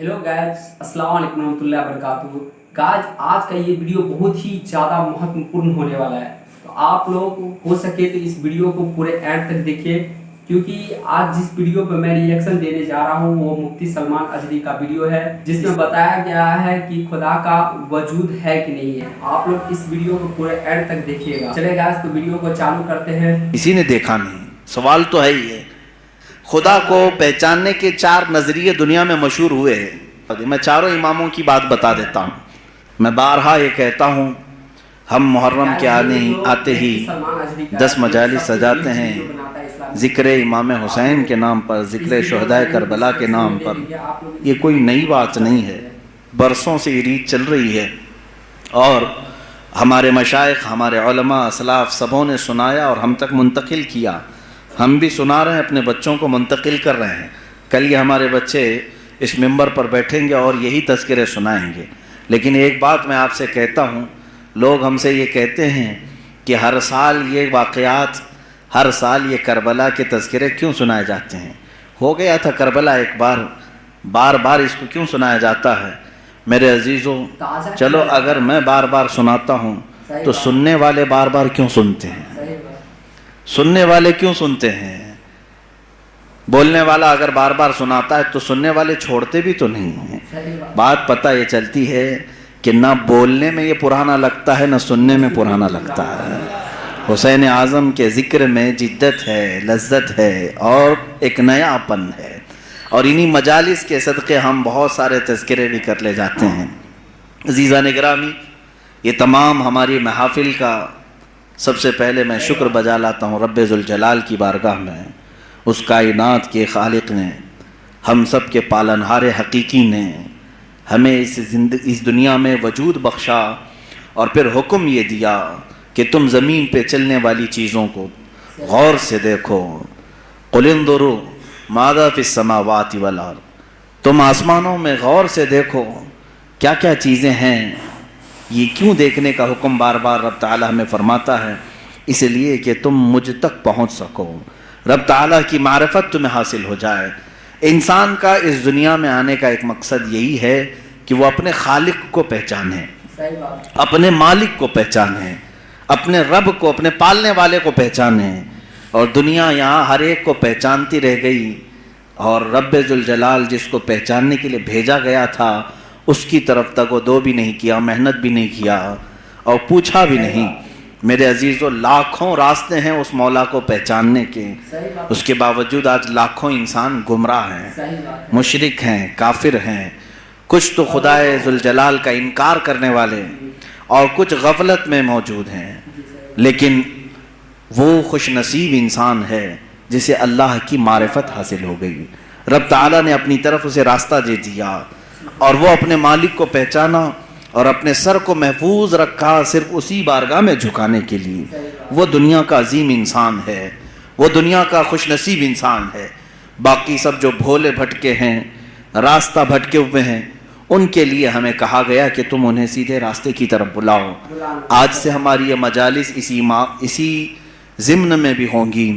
Hello guys, अस्सलाम वालेकुम रहमतुल्लाहि व बरकातुहू। गाइस, आज का ये वीडियो बहुत ही ज़्यादा महत्वपूर्ण होने वाला है, तो आप लोग हो सके तो इस वीडियो को पूरे एंड तक देखिए, क्योंकि आज जिस वीडियो पर मैं रिएक्शन देने जा रहा हूँ वो मुफ्ती सलमान अजहरी का वीडियो है, जिसमें बताया गया है कि खुदा का वजूद है कि नहीं है। आप लोग इस वीडियो को पूरे एंड तक देखिएगा। चलिए गाइस, तो वीडियो को चालू करते हैं। किसी ने देखा नहीं, सवाल तो है ही है। खुदा को पहचानने के 4 नजरिए दुनिया में मशहूर हुए हैं। मैं चारों इमामों की बात बता देता हूँ। मैं बारहा ये कहता हूँ, हम मुहर्रम के आते ही 10 मजालिस सजाते हैं ज़िक्र इमाम हुसैन के नाम पर, ज़िक्र शुहदाए करबला के नाम पर। ये कोई नई बात नहीं है, बरसों से ये रीत चल रही है और हमारे मशाइख, हमारे उलमा, असलाफ सबों ने सुनाया और हम तक मुंतकिल किया। हम भी सुना रहे हैं, अपने बच्चों को मुंतकिल कर रहे हैं। कल ये हमारे बच्चे इस मिंबर पर बैठेंगे और यही तज़किरे सुनाएंगे। लेकिन एक बात मैं आपसे कहता हूँ, लोग हमसे ये कहते हैं कि हर साल ये वाक़यात, हर साल ये करबला के तज़किरे क्यों सुनाए जाते हैं। हो गया था करबला एक बार, बार बार इसको क्यों सुनाया जाता है। मेरे अजीज़ों, चलो अगर मैं बार बार सुनाता हूँ तो सुनने वाले बार बार क्यों सुनते हैं? सुनने वाले क्यों सुनते हैं? बोलने वाला अगर बार बार सुनाता है तो सुनने वाले छोड़ते भी तो नहीं हैं। बात पता ये चलती है कि ना बोलने में ये पुराना लगता है, ना सुनने में पुराना लगता है। हुसैन आज़म के ज़िक्र में जिद्दत है, लज्जत है और एक नयापन है, और इन्हीं मजालिस के सदक़े हम बहुत सारे तज़किरे भी कर ले जाते हैं। अज़ीज़ान गिरामी, ये तमाम हमारी महफ़िल का सबसे पहले मैं शुक्र बजा लाता हूँ रब्बे ज़ुल जलाल की बारगाह में। उस कायनात के खालिक ने, हम सब के पालनहार हकीकी ने हमें इस दुनिया में वजूद बख्शा और फिर हुक्म ये दिया कि तुम ज़मीन पे चलने वाली चीज़ों को गौर से देखो। कुलिंदुरु मादा फिस समावाति वल अर्द, तुम आसमानों में गौर से देखो क्या क्या चीज़ें हैं। ये क्यों देखने का हुक्म बार बार रब ताला हमें फरमाता है? इसलिए कि तुम मुझ तक पहुँच सको, रब ताला की मारिफत तुम्हें हासिल हो जाए। इंसान का इस दुनिया में आने का एक मकसद यही है कि वो अपने खालिक को पहचाने, अपने मालिक को पहचाने, अपने रब को, अपने पालने वाले को पहचाने। और दुनिया यहाँ हर एक को पहचानती रह गई, और रब्बे ज़ुल जलाल जिसको पहचानने के लिए भेजा गया था उसकी तरफ तक वो दो भी नहीं किया, मेहनत भी नहीं किया और पूछा भी नहीं। मेरे अजीज़ों, लाखों रास्ते हैं उस मौला को पहचानने के, उसके बावजूद आज लाखों इंसान गुमराह हैं, मुशरिक हैं, काफिर हैं। कुछ तो खुदाए ज़ुल जलाल का इनकार करने वाले और कुछ गफलत में मौजूद हैं। लेकिन वो खुश नसीब इंसान है जिसे अल्लाह की मारिफत हासिल हो गई। रब ताला ने अपनी तरफ उसे रास्ता दे दिया और वो अपने मालिक को पहचाना और अपने सर को महफूज रखा सिर्फ उसी बारगाह में झुकाने के लिए। वो दुनिया का अजीम इंसान है, वो दुनिया का खुशनसीब इंसान है। बाकी सब जो भोले भटके हैं, रास्ता भटके हुए हैं, उनके लिए हमें कहा गया कि तुम उन्हें सीधे रास्ते की तरफ बुलाओ। आज से हमारी ये मजालिस इसी ज़िम्न में भी होंगी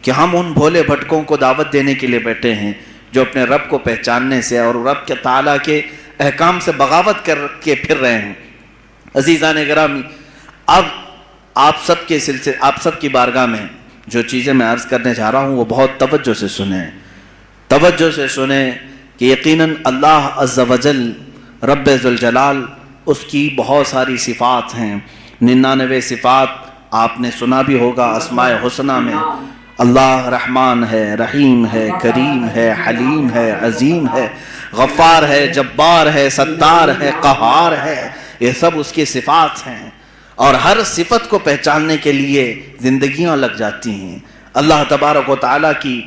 कि हम उन भोले भटकों को दावत देने के लिए बैठे हैं जो अपने रब को पहचानने से और रब के ताला के अहकाम से बगावत कर के फिर रहे हैं। अज़ीज़ान गिरामी, अब आप सब के सिलसिले, आप सब की बारगाह में जो चीज़ें मैं अर्ज़ करने जा रहा हूँ वो बहुत तवज्जो से सुने, तवज्जो से सुने कि यकीनन अल्लाह अज़्ज़ा वजल रब्बे ज़ुल जलाल, उसकी बहुत सारी सिफ़ात हैं। 99 सिफ़ात आपने सुना भी होगा अस्माए हुस्ना में। अल्लाह रहमान है, रहीम है, करीम है, हलीम है, अजीम है, गफ़ार है, जब्बार है, सत्तार है, क़हार है। ये सब उसकी सिफ़ात हैं और हर सिफत को पहचानने के लिए ज़िंदगियाँ लग जाती हैं। अल्लाह तबारक व तआला की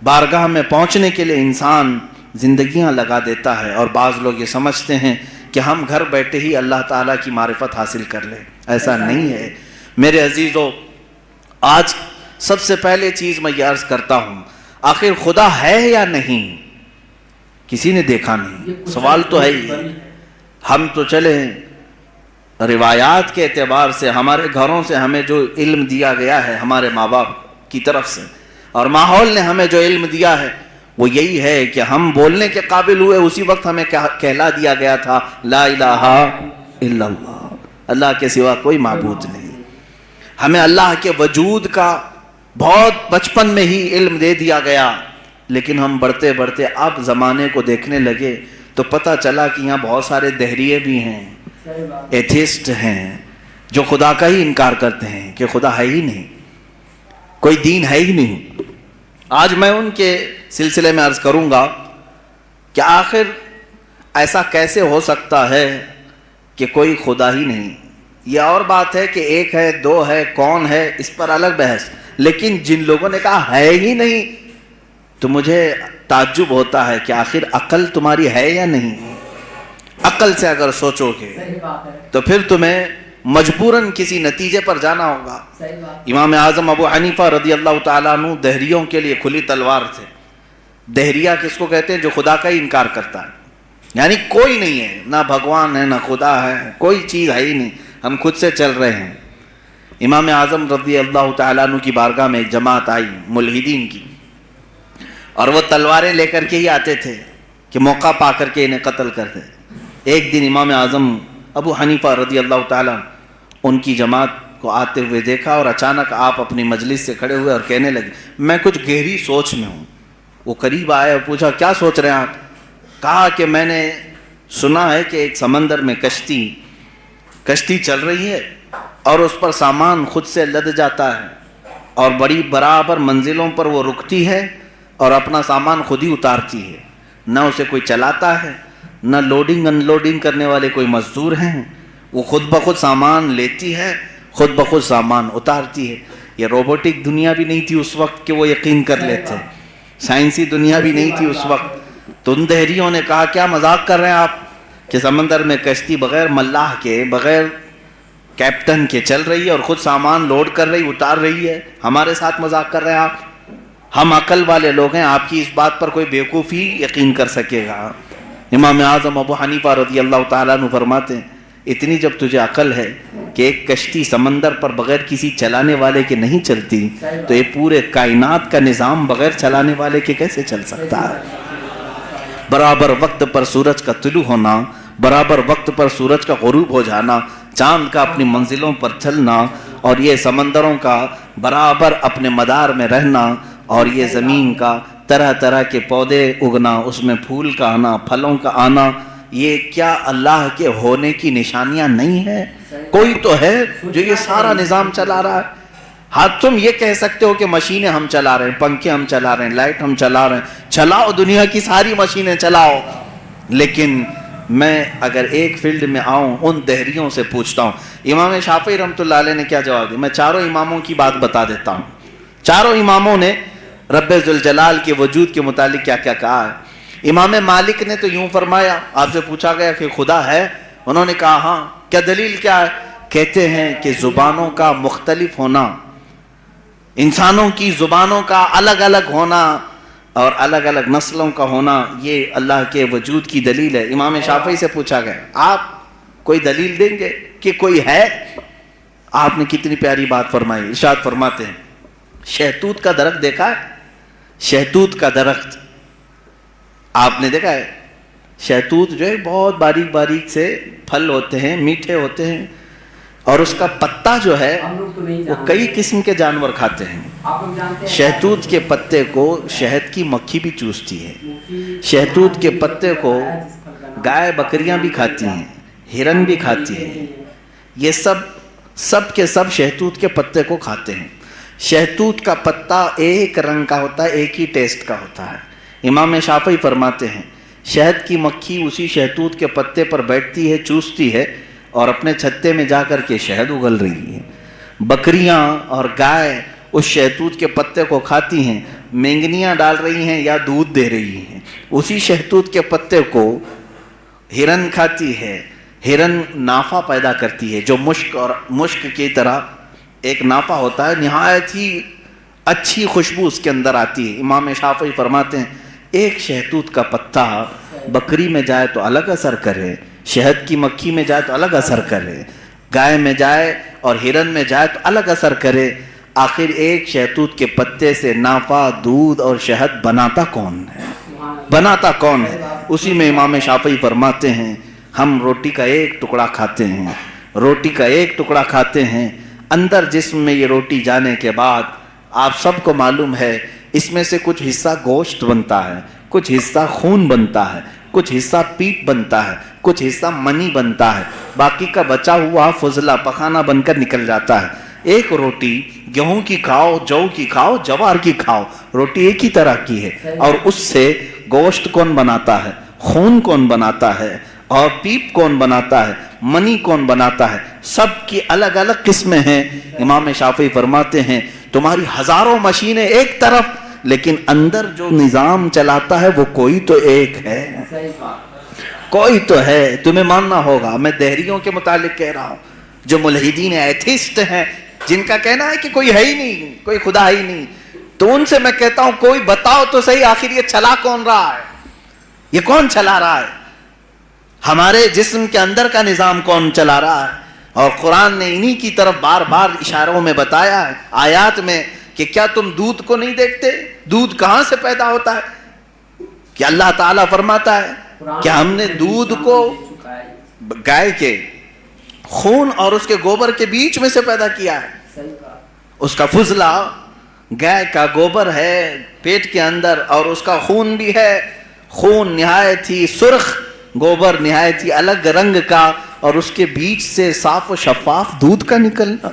बारगाह में पहुँचने के लिए इंसान ज़िंदगियाँ लगा देता है, और बाज़ लोग ये समझते हैं कि हम घर बैठे ही अल्लाह ताला की मारिफत हासिल कर लें। ऐसा नहीं है मेरे अजीज़ों। आज सबसे पहले चीज़ मैं ये अर्ज़ करता हूँ, आखिर खुदा है या नहीं? किसी ने देखा नहीं, सवाल तो है ही। हम तो चले रिवायात के एतबार से, हमारे घरों से हमें जो इल्म दिया गया है हमारे माँ बाप की तरफ से, और माहौल ने हमें जो इल्म दिया है وہ یہی ہے کہ ہم بولنے کے قابل ہوئے اسی وقت ہمیں کہلا دیا گیا تھا لا الہ الا اللہ، اللہ کے سوا کوئی معبود نہیں۔ ہمیں اللہ کے وجود کا بہت بچپن میں ہی علم دے دیا گیا، لیکن ہم بڑھتے بڑھتے اب زمانے کو دیکھنے لگے تو پتہ چلا کہ یہاں بہت سارے دہریے بھی ہیں، ایتھیسٹ ہیں، جو خدا کا ہی انکار کرتے ہیں کہ خدا ہے ہی نہیں، کوئی دین ہے ہی نہیں۔ آج میں ان کے سلسلے میں عرض کروں گا کہ آخر ایسا کیسے ہو سکتا ہے کہ کوئی خدا ہی نہیں۔ یہ اور بات ہے کہ ایک ہے، دو ہے، کون ہے، اس پر الگ بحث، لیکن جن لوگوں نے کہا ہے ہی نہیں تو مجھے تعجب ہوتا ہے کہ آخر عقل تمہاری ہے یا نہیں؟ عقل سے اگر سوچو گے تو پھر تمہیں مجبوراً کسی نتیجے پر جانا ہوگا۔ امام اعظم ابو حنیفہ رضی اللہ تعالیٰ عنہ دہریوں کے لیے کھلی تلوار تھے۔ دہریہ کس کو کہتے ہیں؟ جو خدا کا ہی انکار کرتا ہے، یعنی کوئی نہیں ہے، نہ بھگوان ہے نہ خدا ہے، کوئی چیز ہے ہی نہیں، ہم خود سے چل رہے ہیں۔ امام اعظم رضی اللہ تعالیٰ عنہ کی بارگاہ میں ایک جماعت آئی ملحدین کی، اور وہ تلواریں لے کر کے ہی آتے تھے کہ موقع پا کر کے انہیں قتل کر دیں۔ ایک دن امام اعظم ابو حنیفہ رضی اللہ تعالیٰ ان کی جماعت کو آتے ہوئے دیکھا، اور اچانک آپ اپنی مجلس سے کھڑے ہوئے اور کہنے لگے میں کچھ گہری سوچ میں ہوں۔ وہ قریب آئے اور پوچھا کیا سوچ رہے ہیں آپ؟ کہا کہ میں نے سنا ہے کہ ایک سمندر میں کشتی چل رہی ہے اور اس پر سامان خود سے لد جاتا ہے، اور بڑی برابر منزلوں پر وہ رکتی ہے اور اپنا سامان خود ہی اتارتی ہے، نہ اسے کوئی چلاتا ہے، نہ لوڈنگ ان لوڈنگ کرنے والے کوئی مزدور ہیں، وہ خود بخود سامان لیتی ہے، خود بخود سامان اتارتی ہے۔ یہ روبوٹک دنیا بھی نہیں تھی اس وقت کہ وہ یقین کر لیتے، سائنسی دنیا بھی نہیں تھی اس وقت۔ تو ان دہریوں نے کہا کیا مذاق کر رہے ہیں آپ کہ سمندر میں کشتی بغیر ملاح کے، بغیر کیپٹن کے چل رہی ہے اور خود سامان لوڈ کر رہی، اتار رہی ہے، ہمارے ساتھ مذاق کر رہے ہیں آپ؟ ہم عقل والے لوگ ہیں، آپ کی اس بات پر کوئی بیوقوفی یقین کر سکے گا؟ امام اعظم ابو حنیفہ رضی اللہ تعالیٰ عنہ فرماتے ہیں اتنی جب تجھے عقل ہے کہ ایک کشتی سمندر پر بغیر کسی چلانے والے کے نہیں چلتی، تو یہ پورے کائنات کا نظام بغیر چلانے والے کے کیسے چل سکتا ہے؟ برابر وقت پر سورج کا طلوع ہونا، برابر وقت پر سورج کا غروب ہو جانا، چاند کا اپنی منزلوں پر چلنا، اور یہ سمندروں کا برابر اپنے مدار میں رہنا، اور یہ زمین کا طرح طرح کے پودے اگنا، اس میں پھول کا آنا، پھلوں کا آنا، یہ کیا اللہ کے ہونے کی نشانیاں نہیں ہے؟ کوئی تو ہے جو یہ سارا نظام چلا رہا ہے۔ ہاں تم یہ کہہ سکتے ہو کہ مشینیں ہم چلا رہے ہیں، پنکھے ہم چلا رہے ہیں، لائٹ ہم چلا رہے ہیں، چلاؤ دنیا کی ساری مشینیں چلاؤ، لیکن میں اگر ایک فیلڈ میں آؤں ان دہریوں سے پوچھتا ہوں۔ امام شافعی رحمۃ اللہ علیہ نے کیا جواب دیا؟ میں چاروں اماموں کی بات بتا دیتا ہوں۔ چاروں اماموں نے رب ذوالجلال کے وجود کے متعلق کیا کیا کہا ہے۔ امام مالک نے تو یوں فرمایا، آپ سے پوچھا گیا کہ خدا ہے، انہوں نے کہا ہاں۔ کیا دلیل کیا ہے؟ کہتے ہیں کہ زبانوں کا مختلف ہونا، انسانوں کی زبانوں کا الگ الگ ہونا اور الگ الگ نسلوں کا ہونا، یہ اللہ کے وجود کی دلیل ہے۔ امام شافعی سے پوچھا گیا آپ کوئی دلیل دیں گے کہ کوئی ہے؟ آپ نے کتنی پیاری بات فرمائی، ارشاد فرماتے ہیں شہتوت کا درخت دیکھا ہے؟ شہتوت کا درخت آپ نے دیکھا ہے؟ شہتوت جو ہے بہت باریک باریک سے پھل ہوتے ہیں، میٹھے ہوتے ہیں، اور اس کا پتا جو ہے وہ کئی قسم کے جانور کھاتے ہیں۔ شہتوت کے پتے کو شہد کی مکھی بھی چوستی ہے، شہتوت کے پتے کو گائے بکریاں بھی کھاتی ہیں، ہرن بھی کھاتی ہیں، یہ سب کے سب شہتوت کے پتے کو کھاتے ہیں۔ شہتوت کا پتا ایک رنگ کا ہوتا ہے، ایک ہی ٹیسٹ کا ہوتا ہے۔ امام شافعی فرماتے ہیں شہد کی مکھی اسی شہتوت کے پتے پر بیٹھتی ہے، چوستی ہے، اور اپنے چھتے میں جا کر کے شہد اگل رہی ہے۔ بکریاں اور گائے اس شہتوت کے پتے کو کھاتی ہیں، مینگنیاں ڈال رہی ہیں یا دودھ دے رہی ہیں۔ اسی شہتوت کے پتے کو ہرن کھاتی ہے، ہرن نافع پیدا کرتی ہے جو مشک کی طرح ایک نافع ہوتا ہے، نہایت ہی اچھی خوشبو اس کے اندر آتی ہے۔ امام شافعی فرماتے ہیں ایک شہتوت کا پتا بکری میں جائے تو الگ اثر کرے، شہد کی مکھی میں جائے تو الگ اثر کرے، گائے میں جائے اور ہرن میں جائے تو الگ اثر کرے، आखिर एक शहतूत के पत्ते से नाफा, दूध और शहद बनाता कौन है? बनाता कौन है? उसी में इमाम शाफी फरमाते हैं, हम रोटी का एक टुकड़ा खाते हैं, रोटी का एक टुकड़ा खाते हैं, अंदर जिस्म में ये रोटी जाने के बाद आप सबको मालूम है इसमें से कुछ हिस्सा गोश्त बनता है, कुछ हिस्सा खून बनता है, कुछ हिस्सा पीप बनता है, कुछ हिस्सा मनी बनता है, बाकी का बचा हुआ फुजला पखाना बनकर निकल जाता है। एक रोटी गेहूं की खाओ, जौ की खाओ, जवार की खाओ, रोटी एक ही तरह की है। और उससे गोश्त कौन बनाता है, खून कौन बनाता है, और पीप कौन बनाता है, मनी कौन बनाता है, सब की अलग अलग किस्में हैं। इमाम शाफी फरमाते हैं तुम्हारी हजारों मशीनें एक तरफ, लेकिन अंदर जो निजाम चलाता है वो कोई तो एक है, कोई तो है। तुम्हें मानना होगा। मैं देहरियों के मुतालिक कह रहा हूं, जो मुल्हिदीन एथिस्ट हैं, जिनका कहना है कि कोई है ही नहीं, कोई खुदा ही नहीं, तो उनसे मैं कहता हूं कोई बताओ तो सही आखिर ये चला कौन रहा है, ये कौन चला रहा है, हमारे जिस्म के अंदर का निजाम कौन चला रहा है। और कुरान ने इन्हीं की तरफ बार बार इशारों में बताया है आयात में कि क्या तुम दूध को नहीं देखते, दूध कहां से पैदा होता है? कि अल्लाह ताला फरमाता है कि हमने दूध को गाय के खून और उसके गोबर के बीच में से पैदा किया है। उसका फुजला गाय का गोबर है पेट के अंदर, और उसका खून भी है, खून निहायत ही सुर्ख, गोबर निहायत ही अलग रंग का, और उसके बीच से साफ और शफाफ दूध का निकलना।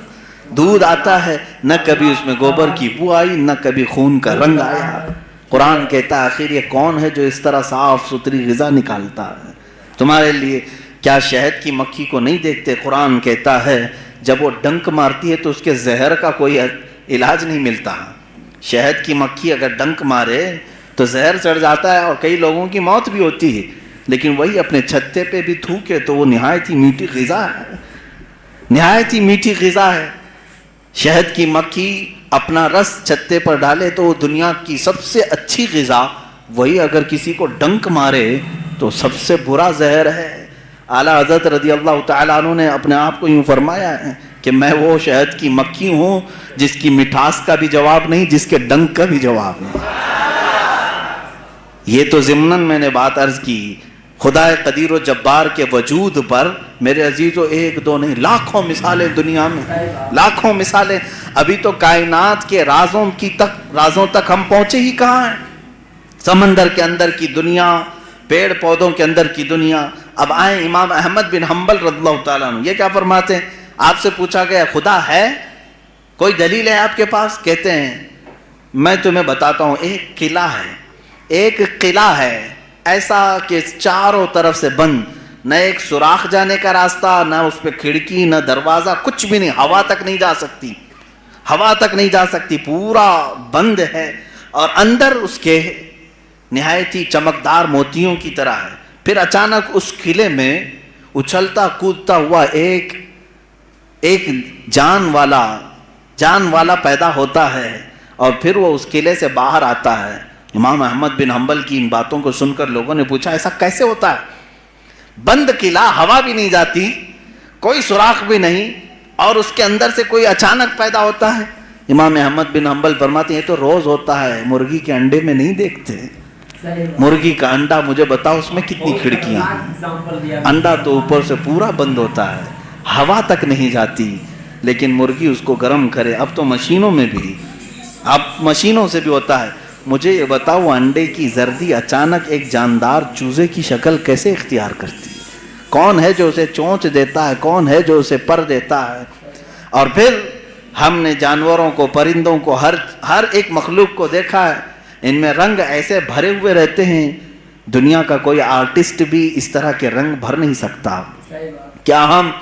दूध आता है, न कभी उसमें गोबर की बू आई, न कभी खून का रंग आया। कुरान कहता है आखिर ये कौन है जो इस तरह साफ सुथरी ग़िज़ा निकालता है तुम्हारे लिए? क्या शहद की मक्खी को नहीं देखते? कुरान कहता है जब वो डंक मारती है तो उसके जहर का कोई इलाज नहीं मिलता। शहद की मक्खी अगर डंक मारे तो जहर चढ़ जाता है और कई लोगों की मौत भी होती है, लेकिन वही अपने छत्ते पे भी थूके तो वो निहायत ही मीठी ग़िज़ा है, निहायत ही मीठी ग़िज़ा है। शहद की मक्खी अपना रस छत्ते पर डाले तो वो दुनिया की सबसे अच्छी ग़िज़ा, वही अगर किसी को डंक मारे तो सबसे बुरा जहर है। आला हज़रत रज़ी अल्लाह तआला अन्हु ने अपने आप को यूँ फरमाया है कि मैं वो शहद की मक्खी हूँ जिसकी मिठास का भी जवाब नहीं, जिसके डंक का भी जवाब नहीं। ये तो ज़िम्नन मैंने बात अर्ज की। खुदा कदीर व जब्बार के वजूद पर मेरे अजीज़ों एक दो नहीं लाखों मिसालें दुनिया में, लाखों मिसालें। अभी तो कायनात के राजों तक हम पहुंचे ही कहाँ हैं? समंदर के अंदर की दुनिया, पेड़ पौधों के अंदर की दुनिया। अब आए इमाम अहमद बिन हम्बल रज़ियल्लाहु ताला अन्हु, ये क्या फरमाते हैं? आपसे पूछा गया खुदा है, कोई दलील है आपके पास? कहते हैं मैं तुम्हें बताता हूँ, एक किला है ऐसा कि चारों तरफ से बंद, न एक सुराख जाने का रास्ता, न उस पर खिड़की, न दरवाजा, कुछ भी नहीं, हवा तक नहीं जा सकती, हवा तक नहीं जा सकती, पूरा बंद है। और अंदर उसके निहायत ही चमकदार मोतियों की तरह है। फिर अचानक उस किले में उछलता कूदता हुआ एक जान वाला पैदा होता है, और फिर वो उस किले से बाहर आता है। इमाम अहमद बिन हम्बल की इन बातों को सुनकर लोगों ने पूछा ऐसा कैसे होता है? बंद किला, हवा भी नहीं जाती, कोई सुराख भी नहीं, और उसके अंदर से कोई अचानक पैदा होता है। इमाम अहमद बिन हम्बल फरमाते हैं तो रोज होता है, मुर्गी के अंडे में नहीं देखते। मुर्गी का अंडा मुझे बताओ उसमें कितनी खिड़कियां हैं? अंडा तो ऊपर से पूरा बंद होता है, हवा तक नहीं जाती, लेकिन मुर्गी उसको गर्म करे। अब तो मशीनों में भी, अब मशीनों से भी होता है। मुझे ये बताओ अंडे की जर्दी अचानक एक जानदार चूजे की शक्ल कैसे इख्तियार करती है? कौन है जो उसे चोंच देता है? कौन है जो उसे पर देता है? और फिर हमने जानवरों को, परिंदों को, हर एक मखलूक को देखा है, इनमें रंग ऐसे भरे हुए रहते हैं, दुनिया का कोई आर्टिस्ट भी इस तरह के रंग भर नहीं सकता। क्या हम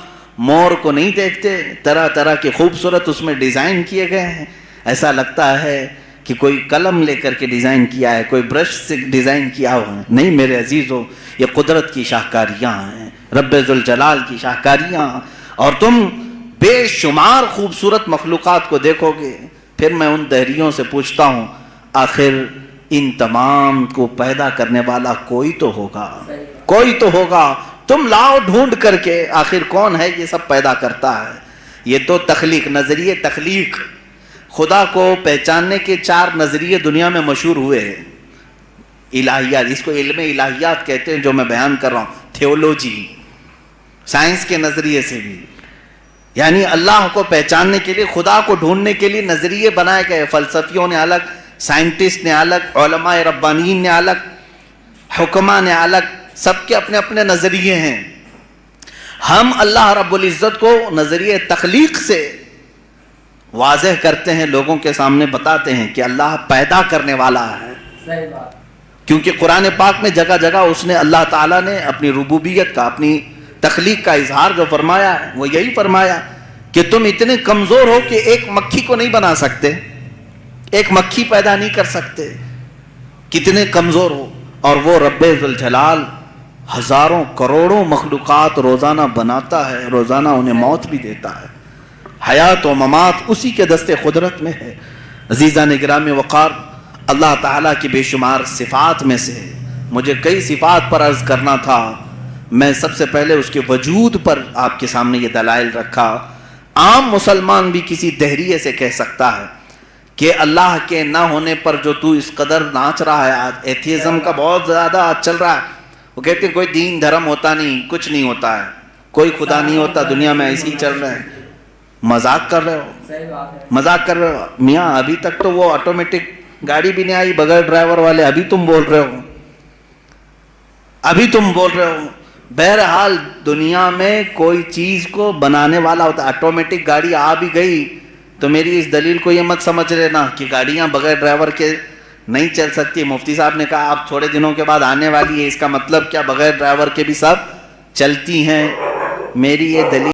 मोर को नहीं देखते? तरह तरह के खूबसूरत उसमें डिज़ाइन किए गए हैं, ऐसा लगता है कि कोई कलम लेकर के डिज़ाइन किया है, कोई ब्रश से डिज़ाइन किया हुआ है। नहीं मेरे अजीज़ों, ये कुदरत की शाहकारियाँ हैं, रब्बे ज़ुल जलाल की शाहकारियाँ। और तुम बेशुमार खूबसूरत मखलूक़ात को देखोगे। फिर मैं उन दहरियों से पूछता हूँ आखिर इन तमाम को पैदा करने वाला कोई तो होगा, कोई तो होगा। तुम लाओ ढूंढ करके आखिर कौन है ये सब पैदा करता है। ये तो तख्लीक, नजरिए तख्लीक, خدا کو پہچاننے کے 4 نظریے دنیا میں مشہور ہوئے ہیں. الہیات، اس کو علم الہیات کہتے ہیں جو میں بیان کر رہا ہوں. تھیولوجی، سائنس کے نظریے سے بھی، یعنی اللہ کو پہچاننے کے لیے، خدا کو ڈھونڈنے کے لیے نظریے بنائے گئے. فلسفیوں نے الگ، سائنٹسٹ نے الگ، علماء ربانیین نے الگ، حکماء نے الگ، سب کے اپنے اپنے نظریے ہیں. ہم اللہ رب العزت کو نظریے تخلیق سے واضح کرتے ہیں، لوگوں کے سامنے بتاتے ہیں کہ اللہ پیدا کرنے والا ہے. صحیح بات. کیونکہ قرآن پاک میں جگہ جگہ اس نے، اللہ تعالیٰ نے اپنی ربوبیت کا، اپنی تخلیق کا اظہار جو فرمایا ہے وہ یہی فرمایا کہ تم اتنے کمزور ہو کہ ایک مکھی کو نہیں بنا سکتے، ایک مکھی پیدا نہیں کر سکتے، کتنے کمزور ہو. اور وہ رب ذوالجلال ہزاروں کروڑوں مخلوقات روزانہ بناتا ہے، روزانہ انہیں موت بھی دیتا ہے. حیات و ممات اسی کے دست قدرت میں ہے. عزیزان گرامی وقار، اللہ تعالیٰ کی بے شمار صفات میں سے مجھے کئی صفات پر عرض کرنا تھا. میں سب سے پہلے اس کے وجود پر آپ کے سامنے یہ دلائل رکھا. عام مسلمان بھی کسی دہریے سے کہہ سکتا ہے کہ اللہ کے نہ ہونے پر جو تو اس قدر ناچ رہا ہے، آج ایتھیزم کا بہت زیادہ آج چل رہا ہے. وہ کہتے ہیں کوئی دین دھرم ہوتا نہیں، کچھ نہیں ہوتا ہے، کوئی خدا نہیں ہوتا، دنیا میں ایسے ہی چل رہے ہیں. مذاق کر رہے ہو، صحیح بات ہے. مذاق کر رہے ہو میاں. ابھی تک تو وہ آٹومیٹک گاڑی بھی نہیں آئی بغیر ڈرائیور والے، ابھی تم بول رہے ہو، ابھی تم بول رہے ہو. بہرحال دنیا میں کوئی چیز کو بنانے والا ہوتا. آٹومیٹک گاڑی آ بھی گئی تو میری اس دلیل کو یہ مت سمجھ لینا کہ گاڑیاں بغیر ڈرائیور کے نہیں چل سکتی. مفتی صاحب نے کہا آپ تھوڑے دنوں کے بعد آنے والی ہے، اس کا مطلب کیا بغیر ڈرائیور کے بھی سب چلتی ہیں؟ میری یہ دلیل